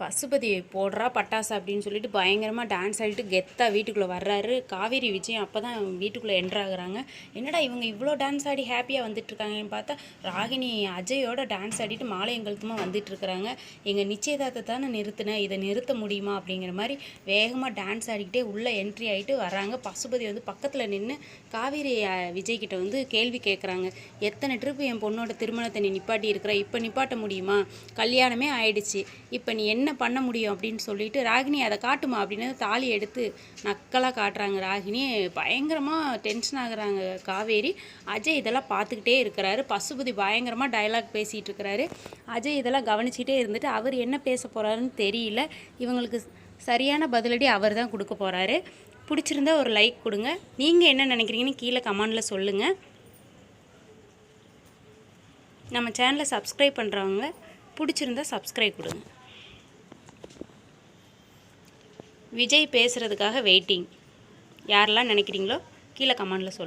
பசுபதி போடுறா பட்டாசு அப்படின்னு சொல்லிட்டு பயங்கரமாக டான்ஸ் ஆடிட்டு கெத்தாக வீட்டுக்குள்ளே வர்றாரு. காவேரி விஜயம் அப்போ தான் வீட்டுக்குள்ளே என்ட்ராகிறாங்க. என்னடா இவங்க இவ்வளோ டான்ஸ் ஆடி ஹாப்பியாக வந்துட்டுருக்காங்கன்னு பார்த்தா ராகினி அஜயோட டான்ஸ் ஆடிட்டு மாலையும் கழுத்துமாக வந்துட்டுருக்குறாங்க. எங்கள் நிச்சயதார்த்தத்தை தானே நிறுத்தினேன், இதை நிறுத்த முடியுமா அப்படிங்கிற மாதிரி வேகமாக டான்ஸ் ஆடிக்கிட்டே உள்ளே என்ட்ரி ஆகிட்டு வர்றாங்க. பசுபதி வந்து பக்கத்தில் நின்று காவேரி விஜய்கிட்ட வந்து கேள்வி கேட்குறாங்க. எத்தனை ட்ரிப்பு என் பொண்ணோட திருமணத்தை நீ நிப்பாட்டி இருக்கிற, இப்போ நிப்பாட்ட முடியுமா? கல்யாணமே ஆயிடுச்சு, இப்போ நீ என்ன பண்ண முடியும் அப்படின்னு சொல்லிட்டு ராகினி அதை காட்டுமா அப்படின்னு தாலி எடுத்து நக்கலாக காட்டுறாங்க. ராகினி பயங்கரமாக டென்ஷன் ஆகுறாங்க. காவேரி அஜய் இதெல்லாம் பார்த்துக்கிட்டே இருக்கிறாரு. பசுபதி பயங்கரமாக டயலாக் பேசிகிட்டு இருக்கிறாரு. அஜய் இதெல்லாம் கவனிச்சிட்டே இருந்துட்டு அவர் என்ன பேச போகிறாருன்னு தெரியல. இவங்களுக்கு சரியான பதிலடி அவர் தான் கொடுக்க போகிறாரு. பிடிச்சிருந்தா ஒரு லைக் கொடுங்க. நீங்கள் என்ன நினைக்கிறீங்கன்னு கீழே கமெண்டில் சொல்லுங்கள். நம்ம சேனலை சப்ஸ்கிரைப் பண்ணுறவங்க பிடிச்சிருந்தா சப்ஸ்கிரைப் கொடுங்க. விஜய் பேசுகிறதுக்காக வெயிட்டிங். யாரெல்லாம் நினைக்கிறீங்களோ கீழே கமெண்டில் சொல்லுங்கள்.